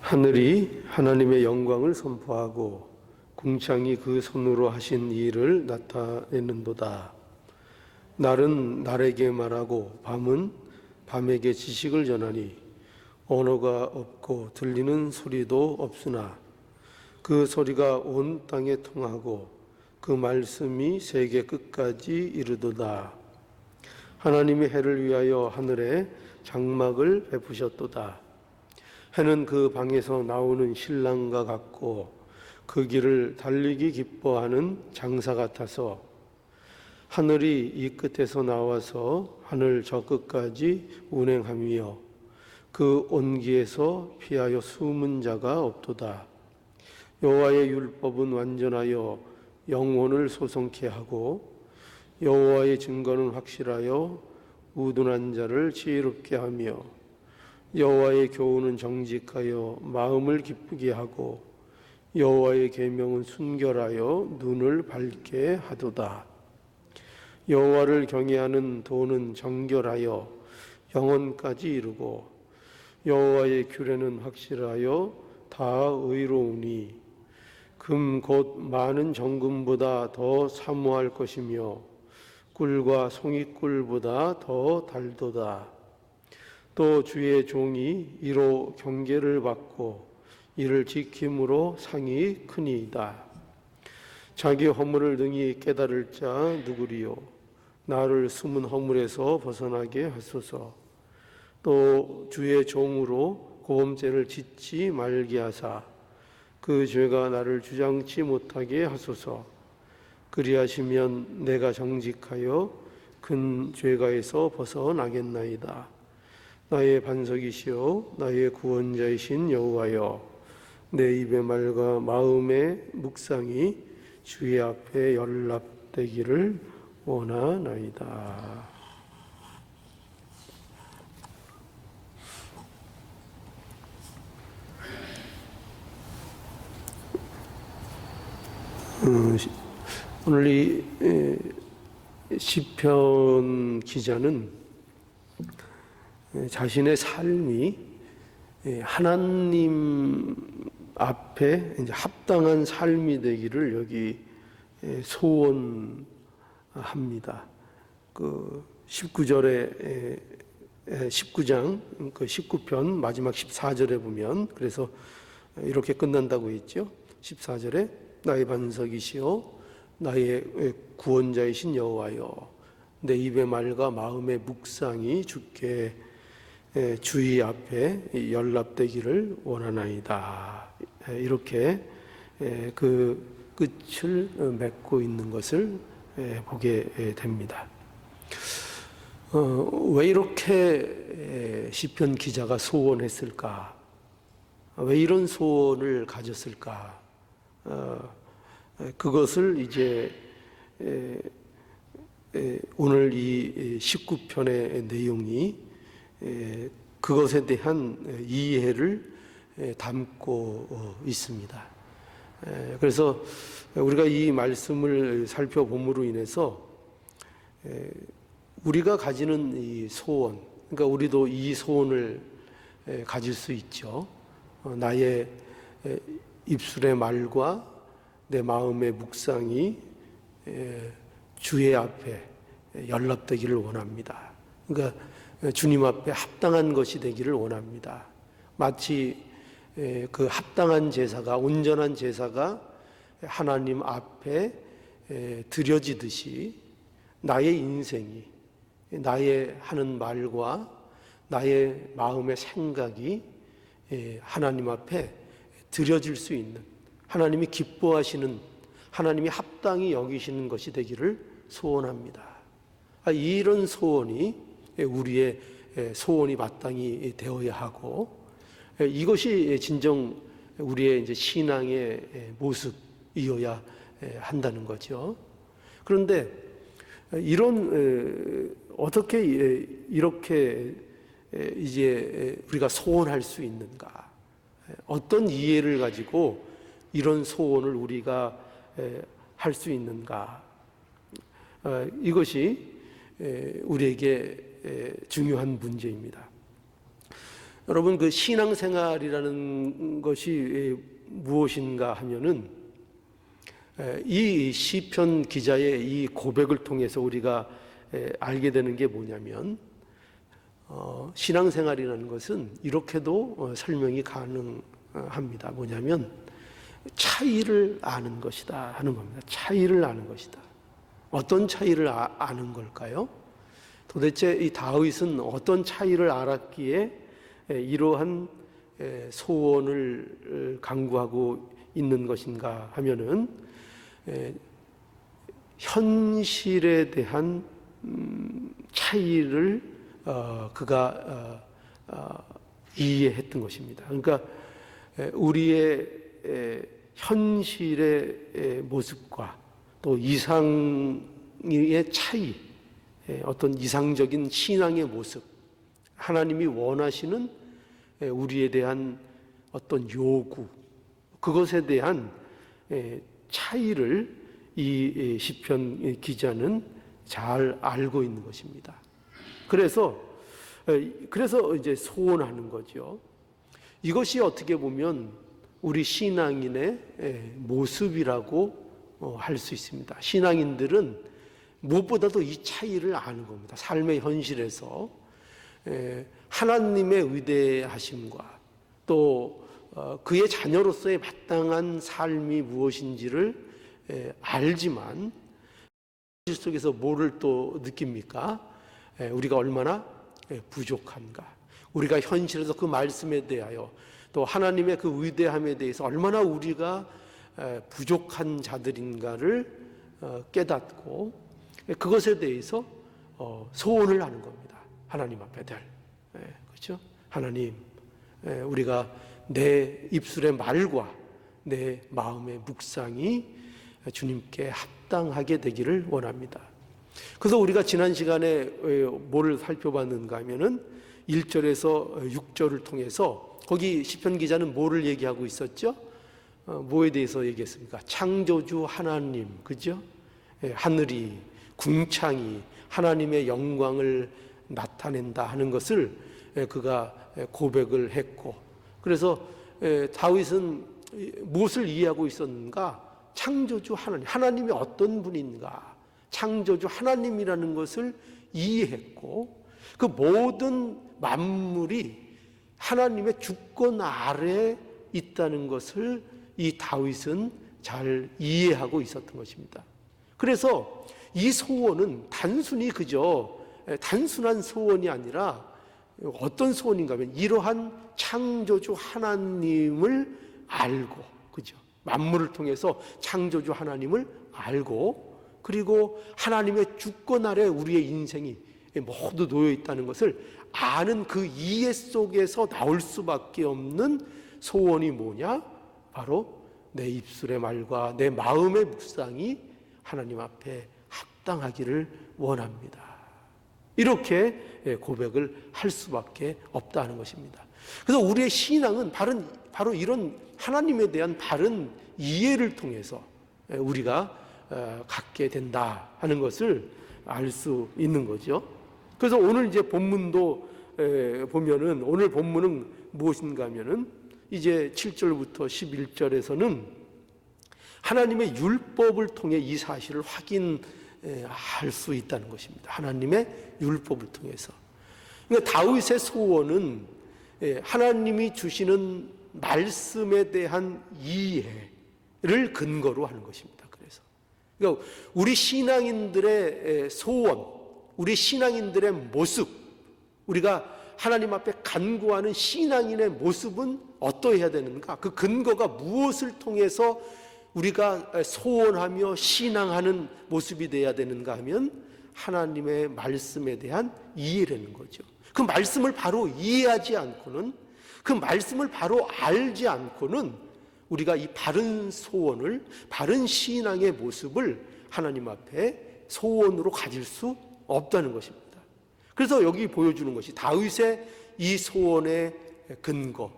하늘이 하나님의 영광을 선포하고 궁창이 그 손으로 하신 일을 나타내는도다. 날은 날에게 말하고 밤은 밤에게 지식을 전하니 언어가 없고 들리는 소리도 없으나 그 소리가 온 땅에 통하고 그 말씀이 세계 끝까지 이르도다. 하나님이 해를 위하여 하늘에 장막을 베푸셨도다. 해는 그 방에서 나오는 신랑과 같고 그 길을 달리기 기뻐하는 장사 같아서 하늘이 이 끝에서 나와서 하늘 저 끝까지 운행하며 그 온기에서 피하여 숨은 자가 없도다. 여호와의 율법은 완전하여 영혼을 소송케 하고 여호와의 증거는 확실하여 우둔한 자를 지혜롭게 하며 여호와의 교훈은 정직하여 마음을 기쁘게 하고 여호와의 계명은 순결하여 눈을 밝게 하도다. 여호와를 경외하는 도는 정결하여 영혼까지 이루고 여호와의 규례는 확실하여 다 의로우니 금 곧 많은 정금보다 더 사모할 것이며 꿀과 송이꿀보다 더 달도다. 또 주의 종이 이로 경계를 받고 이를 지킴으로 상이 크니이다. 자기 허물을 능히 깨달을 자 누구리요? 나를 숨은 허물에서 벗어나게 하소서. 또 주의 종으로 고범죄를 짓지 말게 하사 그 죄가 나를 주장치 못하게 하소서. 그리하시면 내가 정직하여 큰 죄가에서 벗어나겠나이다. 나의 반석이시요 나의 구원자이신 여호와여, 내 입의 말과 마음의 묵상이 주의 앞에 연락되기를 원하나이다. 오늘 이 시편 기자는 자신의 삶이 하나님 앞에 이제 합당한 삶이 되기를 여기 소원합니다. 그 19절에 19장 그 19편 마지막 14절에 보면 그래서 이렇게 끝난다고 했죠. 14절에 나의 반석이시요 나의 구원자이신 여호와여, 내 입의 말과 마음의 묵상이 주께 주의 앞에 연락되기를 원하나이다. 이렇게 그 끝을 맺고 있는 것을 보게 됩니다. 왜 이렇게 시편 기자가 소원했을까? 왜 이런 소원을 가졌을까? 그것을 이제 오늘 이 19편의 내용이 그것에 대한 이해를 담고 있습니다. 그래서 우리가 이 말씀을 살펴봄으로 인해서 우리가 가지는 이 소원, 그러니까 우리도 이 소원을 가질 수 있죠. 나의 입술의 말과 내 마음의 묵상이 주의 앞에 연락되기를 원합니다. 그러니까 주님 앞에 합당한 것이 되기를 원합니다. 마치 그 합당한 제사가, 온전한 제사가 하나님 앞에 드려지듯이 나의 인생이, 나의 하는 말과 나의 마음의 생각이 하나님 앞에 드려질 수 있는, 하나님이 기뻐하시는, 하나님이 합당히 여기시는 것이 되기를 소원합니다. 이런 소원이 우리의 소원이 마땅히 되어야 하고, 이것이 진정 우리의 이제 신앙의 모습이어야 한다는 거죠. 그런데 어떻게 이렇게 이제 우리가 소원할 수 있는가? 어떤 이해를 가지고 이런 소원을 우리가 할 수 있는가? 이것이 우리에게 중요한 문제입니다. 여러분, 그 신앙생활이라는 것이 무엇인가 하면은 이 시편 기자의 이 고백을 통해서 우리가 알게 되는 게 뭐냐면, 신앙생활이라는 것은 이렇게도 설명이 가능합니다. 뭐냐면 차이를 아는 것이다 하는 겁니다. 차이를 아는 것이다. 어떤 차이를 아는 걸까요? 도대체 이 다윗은 어떤 차이를 알았기에 이러한 소원을 강구하고 있는 것인가 하면은 현실에 대한 차이를 그가 이해했던 것입니다. 그러니까 우리의 현실의 모습과 또 이상의 차이, 어떤 이상적인 신앙의 모습, 하나님이 원하시는 우리에 대한 어떤 요구, 그것에 대한 차이를 이 시편 기자는 잘 알고 있는 것입니다. 그래서 이제 소원하는 거죠. 이것이 어떻게 보면 우리 신앙인의 모습이라고 할 수 있습니다. 신앙인들은 무엇보다도 이 차이를 아는 겁니다. 삶의 현실에서 하나님의 위대하심과 또 그의 자녀로서의 마땅한 삶이 무엇인지를 알지만 현실 속에서 뭐를 또 느낍니까? 우리가 얼마나 부족한가, 우리가 현실에서 그 말씀에 대하여 또 하나님의 그 위대함에 대해서 얼마나 우리가 부족한 자들인가를 깨닫고 그것에 대해서 소원을 하는 겁니다. 하나님 앞에 그렇죠? 하나님, 우리가 내 입술의 말과 내 마음의 묵상이 주님께 합당하게 되기를 원합니다. 그래서 우리가 지난 시간에 뭐를 살펴봤는가 하면은 1절에서 6절을 통해서 거기 시편 기자는 뭐를 얘기하고 있었죠? 뭐에 대해서 얘기했습니까? 창조주 하나님, 그죠? 하늘이, 궁창이 하나님의 영광을 나타낸다 하는 것을 그가 고백을 했고, 그래서 다윗은 무엇을 이해하고 있었는가? 창조주 하나님, 하나님이 어떤 분인가? 창조주 하나님이라는 것을 이해했고, 그 모든 만물이 하나님의 주권 아래에 있다는 것을 이 다윗은 잘 이해하고 있었던 것입니다. 그래서 이 소원은 단순히 그저 단순한 소원이 아니라 어떤 소원인가 하면 이러한 창조주 하나님을 알고, 그죠? 만물을 통해서 창조주 하나님을 알고, 그리고 하나님의 주권 아래 우리의 인생이 모두 놓여 있다는 것을 아는 그 이해 속에서 나올 수밖에 없는 소원이 뭐냐? 바로 내 입술의 말과 내 마음의 묵상이 하나님 앞에 합당하기를 원합니다. 이렇게 고백을 할 수밖에 없다는 것입니다. 그래서 우리의 신앙은 바로 이런 하나님에 대한 바른 이해를 통해서 우리가 갖게 된다 하는 것을 알 수 있는 거죠. 그래서 오늘 이제 본문도 보면은, 오늘 본문은 무엇인가 하면은 이제 7절부터 11절에서는 하나님의 율법을 통해 이 사실을 확인할 수 있다는 것입니다. 하나님의 율법을 통해서. 그러니까 다윗의 소원은 하나님이 주시는 말씀에 대한 이해를 근거로 하는 것입니다. 그러니까 우리 신앙인들의 소원, 우리 신앙인들의 모습, 우리가 하나님 앞에 간구하는 신앙인의 모습은 어떠해야 되는가? 그 근거가 무엇을 통해서 우리가 소원하며 신앙하는 모습이 되어야 되는가 하면 하나님의 말씀에 대한 이해라는 거죠. 그 말씀을 바로 이해하지 않고는, 그 말씀을 바로 알지 않고는 우리가 이 바른 소원을, 바른 신앙의 모습을 하나님 앞에 소원으로 가질 수 없다는 것입니다. 그래서 여기 보여주는 것이 다윗의 이 소원의 근거,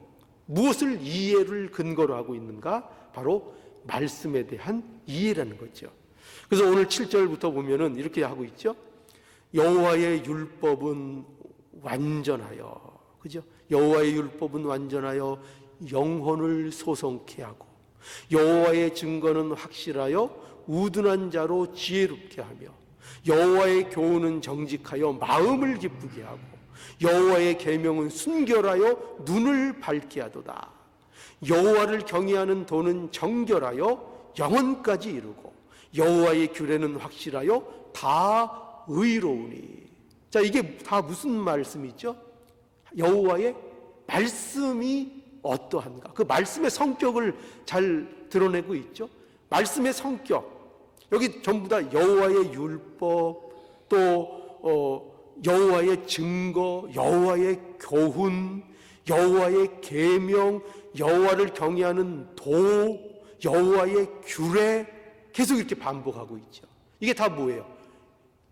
무엇을 이해를 근거로 하고 있는가? 바로 말씀에 대한 이해라는 거죠. 그래서 오늘 7절부터 보면은 이렇게 하고 있죠. 여호와의 율법은 완전하여, 그죠? 여호와의 율법은 완전하여 영혼을 소성케 하고 여호와의 증거는 확실하여 우둔한 자로 지혜롭게 하며 여호와의 교훈은 정직하여 마음을 기쁘게 하고 여호와의 계명은 순결하여 눈을 밝게 하도다. 여호와를 경외하는 도는 정결하여 영혼까지 이루고 여호와의 규례는 확실하여 다 의로우니. 자, 이게 다 무슨 말씀이죠? 여호와의 말씀이 어떠한가? 그 말씀의 성격을 잘 드러내고 있죠. 말씀의 성격, 여기 전부 다 여호와의 율법, 또 여호와의 증거, 여호와의 교훈, 여호와의 계명, 여호와를 경외하는 도, 여호와의 규례, 계속 이렇게 반복하고 있죠. 이게 다 뭐예요?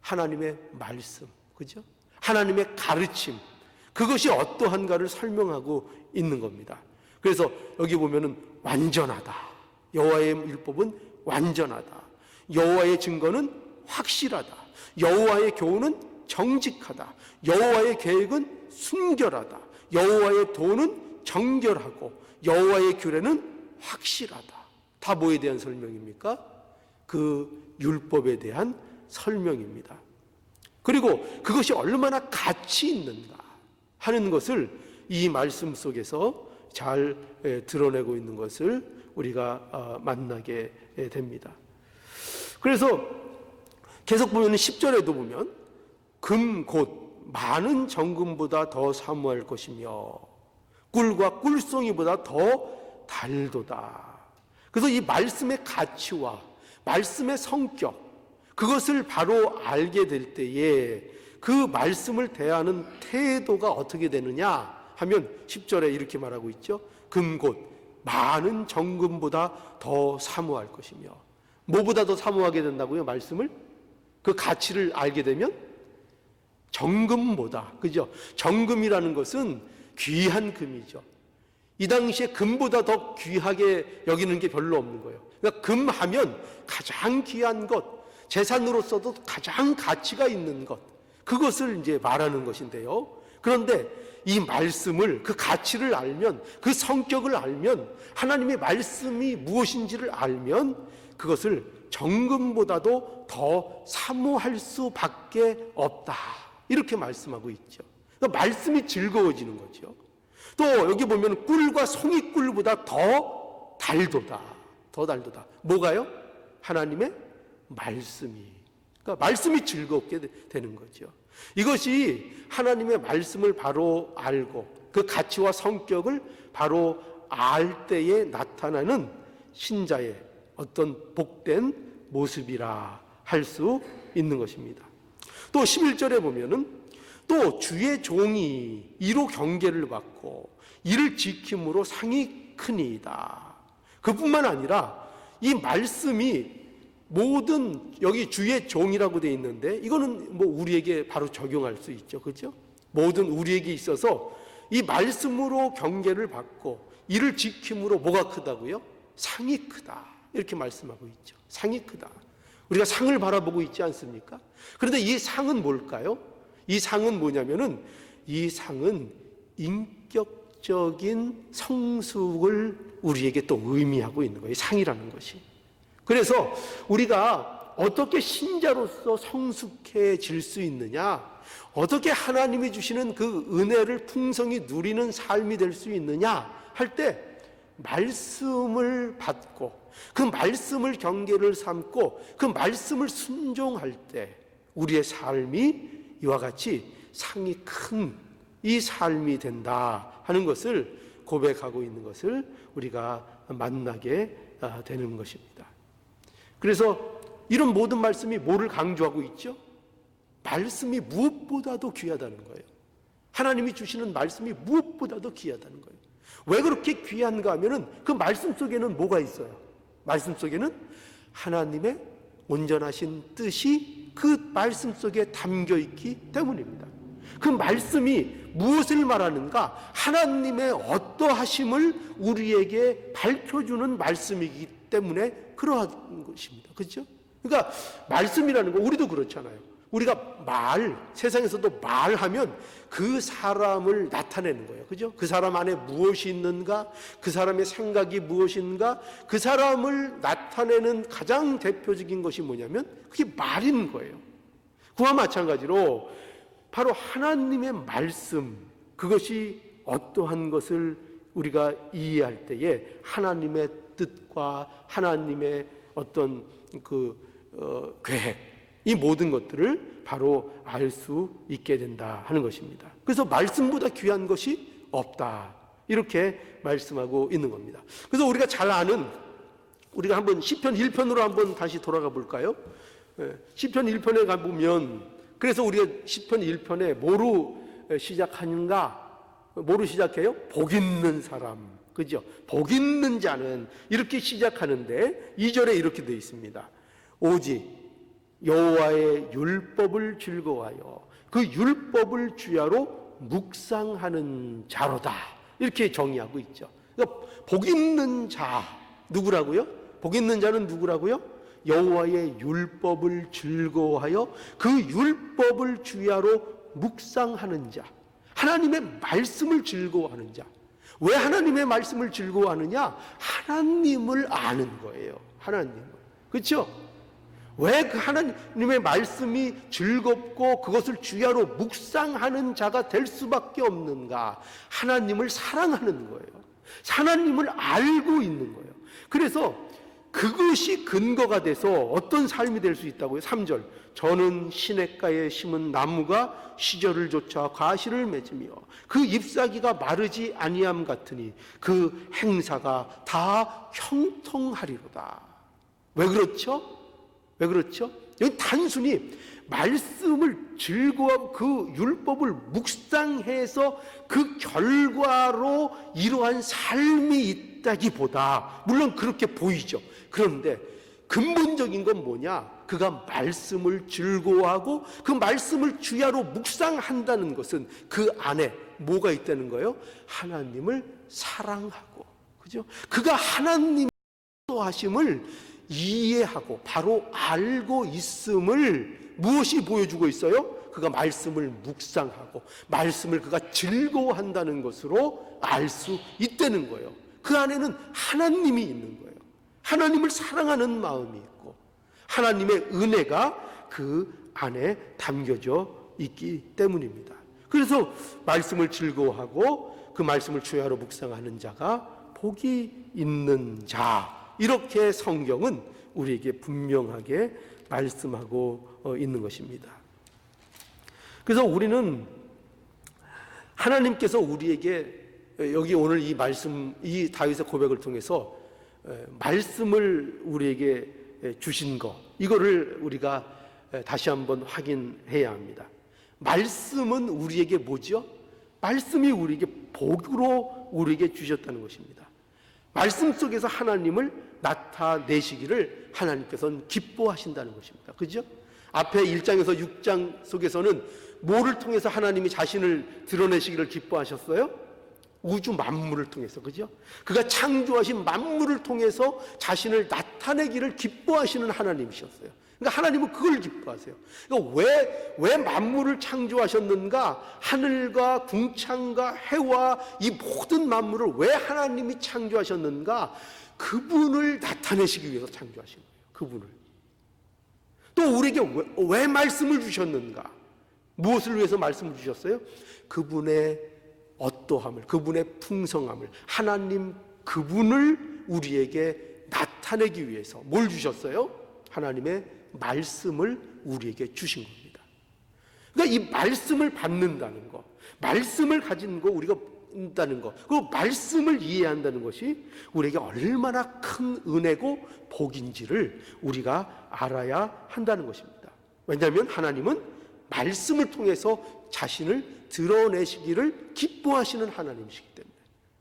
하나님의 말씀, 그죠? 하나님의 가르침, 그것이 어떠한가를 설명하고 있는 겁니다. 그래서 여기 보면은 완전하다. 여호와의 율법은 완전하다. 여호와의 증거는 확실하다. 여호와의 교훈은 정직하다. 여호와의 계획은 순결하다. 여호와의 도는 정결하고 여호와의 규례는 확실하다. 다 뭐에 대한 설명입니까? 그 율법에 대한 설명입니다. 그리고 그것이 얼마나 가치 있는가 하는 것을 이 말씀 속에서 잘 드러내고 있는 것을 우리가 만나게 됩니다. 그래서 계속 보면 10절에도 보면 금 곧 많은 정금보다 더 사모할 것이며 꿀과 꿀송이보다 더 달도다. 그래서 이 말씀의 가치와 말씀의 성격, 그것을 바로 알게 될 때에 그 말씀을 대하는 태도가 어떻게 되느냐 하면 10절에 이렇게 말하고 있죠. 금 곧 많은 정금보다 더 사모할 것이며. 뭐보다 더 사모하게 된다고요? 말씀을? 그 가치를 알게 되면 정금보다, 그죠? 정금이라는 것은 귀한 금이죠. 이 당시에 금보다 더 귀하게 여기는 게 별로 없는 거예요. 그러니까 금하면 가장 귀한 것, 재산으로서도 가장 가치가 있는 것, 그것을 이제 말하는 것인데요. 그런데 이 말씀을, 그 가치를 알면, 그 성격을 알면, 하나님의 말씀이 무엇인지를 알면 그것을 정금보다도 더 사모할 수밖에 없다. 이렇게 말씀하고 있죠. 그러니까 말씀이 즐거워지는 거죠. 또 여기 보면 꿀과 송이꿀보다 더 달도다. 더 달도다. 뭐가요? 하나님의 말씀이. 그러니까 말씀이 즐겁게 되는 거죠. 이것이 하나님의 말씀을 바로 알고 그 가치와 성격을 바로 알 때에 나타나는 신자의 어떤 복된 모습이라 할 수 있는 것입니다. 또 11절에 보면은 또 주의 종이 이로 경계를 받고 이를 지킴으로 상이 크니이다. 그뿐만 아니라 이 말씀이 모든, 여기 주의 종이라고 되어 있는데 이거는 뭐 우리에게 바로 적용할 수 있죠. 그렇죠? 모든 우리에게 있어서 이 말씀으로 경계를 받고 이를 지킴으로 뭐가 크다고요? 상이 크다. 이렇게 말씀하고 있죠. 상이 크다. 우리가 상을 바라보고 있지 않습니까? 그런데 이 상은 뭘까요? 이 상은 뭐냐면은 이 상은 인격적인 성숙을 우리에게 또 의미하고 있는 거예요. 상이라는 것이. 그래서 우리가 어떻게 신자로서 성숙해질 수 있느냐, 어떻게 하나님이 주시는 그 은혜를 풍성히 누리는 삶이 될 수 있느냐 할 때 말씀을 받고 그 말씀을 경계를 삼고 그 말씀을 순종할 때 우리의 삶이 이와 같이 상이 큰 이 삶이 된다 하는 것을 고백하고 있는 것을 우리가 만나게 되는 것입니다. 그래서 이런 모든 말씀이 뭐를 강조하고 있죠? 말씀이 무엇보다도 귀하다는 거예요. 하나님이 주시는 말씀이 무엇보다도 귀하다는 거예요. 왜 그렇게 귀한가 하면은 그 말씀 속에는 뭐가 있어요? 말씀 속에는 하나님의 온전하신 뜻이 그 말씀 속에 담겨 있기 때문입니다. 그 말씀이 무엇을 말하는가? 하나님의 어떠하심을 우리에게 밝혀주는 말씀이기 때문에 그러한 것입니다. 그렇죠? 그러니까 말씀이라는 거 우리도 그렇잖아요. 우리가 세상에서도 말하면 그 사람을 나타내는 거예요. 그죠? 그 사람 안에 무엇이 있는가? 그 사람의 생각이 무엇인가? 그 사람을 나타내는 가장 대표적인 것이 뭐냐면 그게 말인 거예요. 그와 마찬가지로 바로 하나님의 말씀, 그것이 어떠한 것을 우리가 이해할 때에 하나님의 뜻과 하나님의 어떤 계획, 이 모든 것들을 바로 알 수 있게 된다 하는 것입니다. 그래서 말씀보다 귀한 것이 없다, 이렇게 말씀하고 있는 겁니다. 그래서 우리가 잘 아는, 우리가 한번 시편 1편으로 한번 다시 돌아가 볼까요? 시편 1편에 가보면, 그래서 우리가 시편 1편에 뭐로 시작하는가? 뭐로 시작해요? 복 있는 사람, 그죠? 복 있는 자는, 이렇게 시작하는데 2절에 이렇게 되어 있습니다. 오직 여호와의 율법을 즐거워하여 그 율법을 주야로 묵상하는 자로다, 이렇게 정의하고 있죠. 그러니까 복 있는 자, 누구라고요? 복 있는 자는 누구라고요? 여호와의 율법을 즐거워하여 그 율법을 주야로 묵상하는 자, 하나님의 말씀을 즐거워하는 자. 왜 하나님의 말씀을 즐거워하느냐? 하나님을 아는 거예요. 하나님을. 그렇죠? 왜 그 하나님의 말씀이 즐겁고 그것을 주야로 묵상하는 자가 될 수밖에 없는가? 하나님을 사랑하는 거예요. 하나님을 알고 있는 거예요. 그래서 그것이 근거가 돼서 어떤 삶이 될 수 있다고요? 3절. 저는 시냇가에 심은 나무가 시절을 좇아 과실을 맺으며 그 잎사귀가 마르지 아니함 같으니 그 행사가 다 형통하리로다. 왜 그렇죠? 왜 그렇죠? 여기 단순히 말씀을 즐거워하고 그 율법을 묵상해서 그 결과로 이러한 삶이 있다기보다, 물론 그렇게 보이죠. 그런데 근본적인 건 뭐냐? 그가 말씀을 즐거워하고 그 말씀을 주야로 묵상한다는 것은 그 안에 뭐가 있다는 거예요? 하나님을 사랑하고, 그죠? 그가 하나님의 하심을 이해하고 바로 알고 있음을 무엇이 보여주고 있어요? 그가 말씀을 묵상하고 말씀을 그가 즐거워한다는 것으로 알 수 있다는 거예요. 그 안에는 하나님이 있는 거예요. 하나님을 사랑하는 마음이 있고 하나님의 은혜가 그 안에 담겨져 있기 때문입니다. 그래서 말씀을 즐거워하고 그 말씀을 주야로 묵상하는 자가 복이 있는 자, 이렇게 성경은 우리에게 분명하게 말씀하고 있는 것입니다. 그래서 우리는 하나님께서 우리에게 여기 오늘 이 말씀, 이 다윗의 고백을 통해서 말씀을 우리에게 주신 것, 이거를 우리가 다시 한번 확인해야 합니다. 말씀은 우리에게 뭐죠? 말씀이 우리에게 복으로 우리에게 주셨다는 것입니다. 말씀 속에서 하나님을 나타내시기를 하나님께서는 기뻐하신다는 것입니다. 그죠? 앞에 1장에서 6장 속에서는 뭐를 통해서 하나님이 자신을 드러내시기를 기뻐하셨어요? 우주 만물을 통해서, 그죠? 그가 창조하신 만물을 통해서 자신을 나타내기를 기뻐하시는 하나님이셨어요. 그러니까 하나님은 그걸 기뻐하세요. 그러니까 왜 만물을 창조하셨는가? 하늘과 궁창과 해와 이 모든 만물을 왜 하나님이 창조하셨는가? 그분을 나타내시기 위해서 창조하신 거예요. 그분을. 또 우리에게 왜 말씀을 주셨는가? 무엇을 위해서 말씀을 주셨어요? 그분의 어떠함을, 그분의 풍성함을, 하나님 그분을 우리에게 나타내기 위해서 뭘 주셨어요? 하나님의 말씀을 우리에게 주신 겁니다. 그러니까 이 말씀을 받는다는 것, 말씀을 가진 거 우리가 있다는 것, 그리고 말씀을 이해한다는 것이 우리에게 얼마나 큰 은혜고 복인지를 우리가 알아야 한다는 것입니다. 왜냐하면 하나님은 말씀을 통해서 자신을 드러내시기를 기뻐하시는 하나님이시기 때문에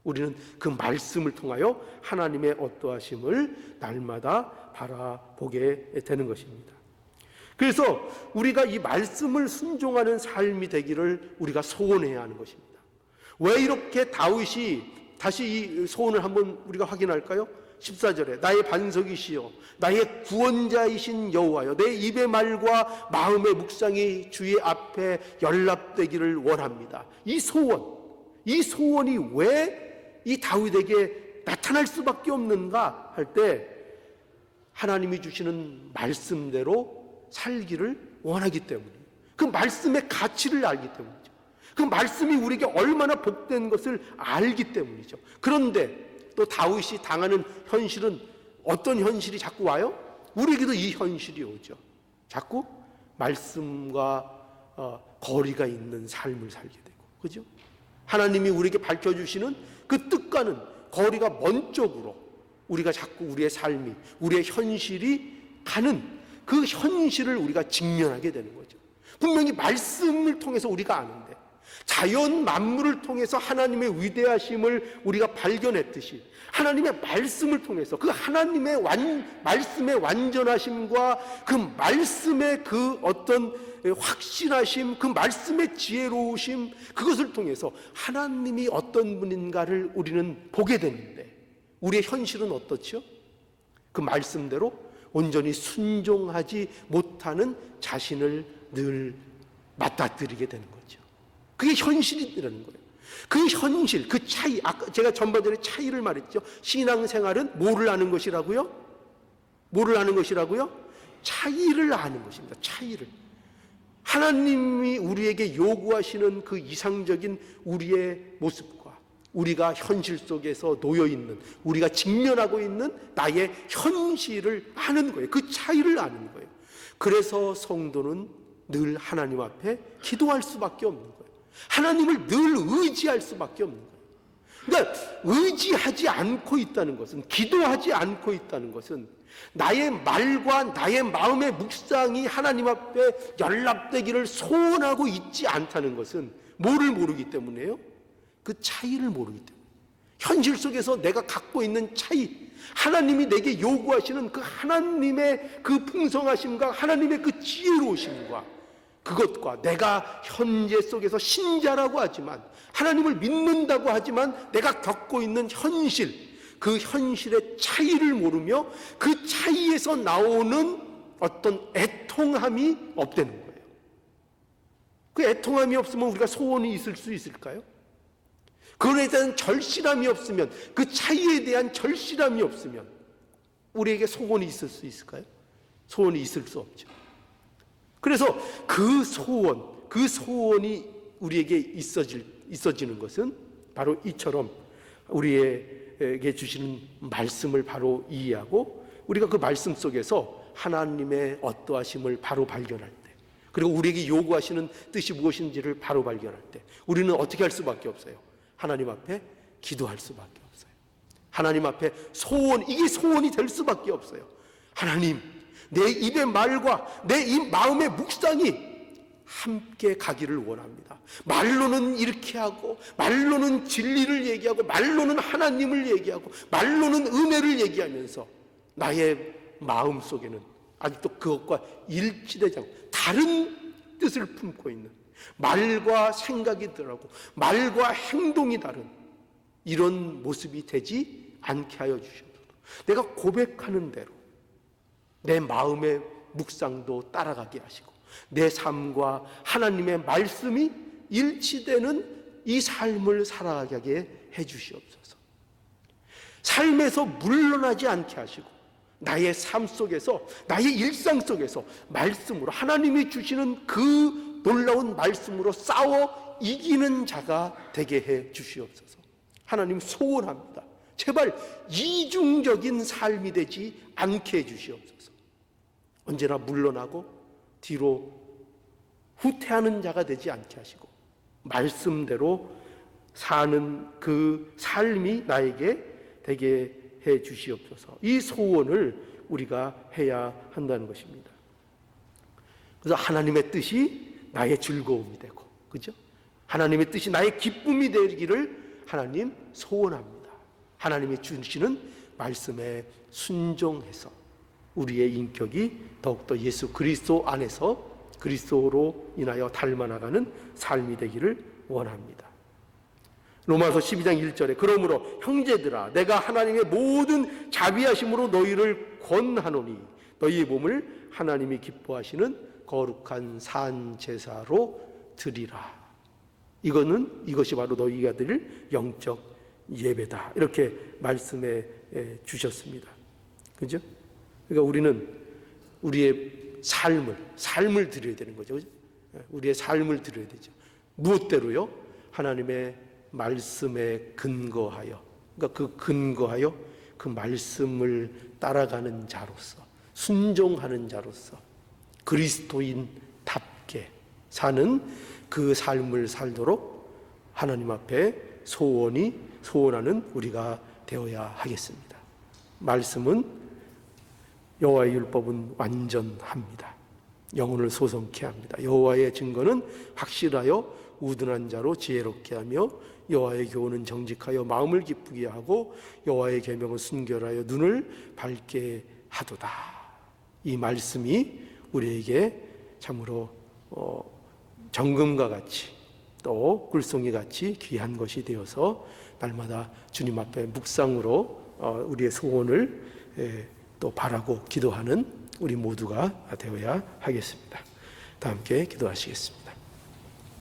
우리는 그 말씀을 통하여 하나님의 어떠하심을 날마다 바라보게 되는 것입니다. 그래서 우리가 이 말씀을 순종하는 삶이 되기를 우리가 소원해야 하는 것입니다. 왜 이렇게 다윗이 다시 이 소원을 한번 우리가 확인할까요? 14절에 나의 반석이시여 나의 구원자이신 여호와여 내 입의 말과 마음의 묵상이 주의 앞에 연락되기를 원합니다. 이 소원이 왜 이 다윗에게 나타날 수밖에 없는가 할 때 하나님이 주시는 말씀대로 살기를 원하기 때문이에요. 그 말씀의 가치를 알기 때문이죠. 그 말씀이 우리에게 얼마나 복된 것을 알기 때문이죠. 그런데 또 다윗이 당하는 현실은 어떤 현실이 자꾸 와요? 우리에게도 이 현실이 오죠. 자꾸 말씀과 거리가 있는 삶을 살게 되고, 그죠? 하나님이 우리에게 밝혀주시는 그 뜻과는 거리가 먼 쪽으로 우리가 자꾸 우리의 삶이, 우리의 현실이 가는 그 현실을 우리가 직면하게 되는 거죠. 분명히 말씀을 통해서 우리가 아는데, 자연 만물을 통해서 하나님의 위대하심을 우리가 발견했듯이 하나님의 말씀을 통해서 그 하나님의 말씀의 완전하심과 그 말씀의 그 어떤 확신하심, 그 말씀의 지혜로우심, 그것을 통해서 하나님이 어떤 분인가를 우리는 보게 되는데, 우리의 현실은 어떻죠? 그 말씀대로 온전히 순종하지 못하는 자신을 늘 맞닥뜨리게 되는 거죠. 그게 현실이라는 거예요. 그 현실, 그 차이, 아까 제가 전반전에 차이를 말했죠. 신앙생활은 뭐를 아는 것이라고요? 뭐를 아는 것이라고요? 차이를 아는 것입니다. 차이를. 하나님이 우리에게 요구하시는 그 이상적인 우리의 모습과 우리가 현실 속에서 놓여있는, 우리가 직면하고 있는 나의 현실을 아는 거예요. 그 차이를 아는 거예요. 그래서 성도는 늘 하나님 앞에 기도할 수밖에 없는 거예요. 하나님을 늘 의지할 수밖에 없는 거예요. 그러니까 의지하지 않고 있다는 것은, 기도하지 않고 있다는 것은 나의 말과 나의 마음의 묵상이 하나님 앞에 연락되기를 소원하고 있지 않다는 것은 뭐를 모르기 때문에요? 그 차이를 모르기 때문에. 현실 속에서 내가 갖고 있는 차이, 하나님이 내게 요구하시는 그 하나님의 그 풍성하심과 하나님의 그 지혜로우심과 그것과 내가 현재 속에서 신자라고 하지만, 하나님을 믿는다고 하지만 내가 겪고 있는 현실, 그 현실의 차이를 모르며 그 차이에서 나오는 어떤 애통함이 없다는 거예요. 그 애통함이 없으면 우리가 소원이 있을 수 있을까요? 그거에 대한 절실함이 없으면, 그 차이에 대한 절실함이 없으면 우리에게 소원이 있을 수 있을까요? 소원이 있을 수 없죠. 그래서 그 소원이 우리에게 있어지는 것은 바로 이처럼 우리에게 주시는 말씀을 바로 이해하고, 우리가 그 말씀 속에서 하나님의 어떠하심을 바로 발견할 때, 그리고 우리에게 요구하시는 뜻이 무엇인지를 바로 발견할 때 우리는 어떻게 할 수밖에 없어요? 하나님 앞에 기도할 수밖에 없어요. 하나님 앞에 이게 소원이 될 수밖에 없어요. 하나님, 내 입의 말과 내 입 마음의 묵상이 함께 가기를 원합니다. 말로는 이렇게 하고, 말로는 진리를 얘기하고, 말로는 하나님을 얘기하고, 말로는 은혜를 얘기하면서 나의 마음 속에는 아직도 그것과 일치되지 않고 다른 뜻을 품고 있는, 말과 생각이 다르고 말과 행동이 다른 이런 모습이 되지 않게 하여 주시옵소서. 내가 고백하는 대로 내 마음의 묵상도 따라가게 하시고, 내 삶과 하나님의 말씀이 일치되는 이 삶을 살아가게 해 주시옵소서. 삶에서 물러나지 않게 하시고, 나의 삶 속에서, 나의 일상 속에서 말씀으로, 하나님이 주시는 그 놀라운 말씀으로 싸워 이기는 자가 되게 해 주시옵소서. 하나님 소원합니다. 제발 이중적인 삶이 되지 않게 해 주시옵소서. 언제나 물러나고 뒤로 후퇴하는 자가 되지 않게 하시고, 말씀대로 사는 그 삶이 나에게 되게 해 주시옵소서. 이 소원을 우리가 해야 한다는 것입니다. 그래서 하나님의 뜻이 나의 즐거움이 되고, 그죠? 하나님의 뜻이 나의 기쁨이 되기를 하나님 소원합니다. 하나님이 주시는 말씀에 순종해서 우리의 인격이 더욱더 예수 그리스도 안에서 그리스도로 인하여 닮아나가는 삶이 되기를 원합니다. 로마서 12장 1절에 그러므로 형제들아 내가 하나님의 모든 자비하심으로 너희를 권하노니 너희의 몸을 하나님이 기뻐하시는 거룩한 산 제사로 드리라. 이것이 바로 너희가 드릴 영적 예배다. 이렇게 말씀해 주셨습니다. 그죠? 그러니까 우리는 우리의 삶을 드려야 되는 거죠. 그죠? 우리의 삶을 드려야 되죠. 무엇대로요? 하나님의 말씀에 근거하여, 그러니까 근거하여 그 말씀을 따라가는 자로서, 순종하는 자로서 그리스도인답게 사는 그 삶을 살도록 하나님 앞에 소원하는 우리가 되어야 하겠습니다. 말씀은 여호와의 율법은 완전합니다. 영혼을 소성케 합니다. 여호와의 증거는 확실하여 우둔한 자로 지혜롭게 하며 여호와의 교훈은 정직하여 마음을 기쁘게 하고 여호와의 계명은 순결하여 눈을 밝게 하도다. 이 말씀이 우리에게 참으로 정금과 같이 또 꿀송이 같이 귀한 것이 되어서 날마다 주님 앞에 묵상으로 우리의 소원을 또 바라고 기도하는 우리 모두가 되어야 하겠습니다. 다 함께 기도하시겠습니다.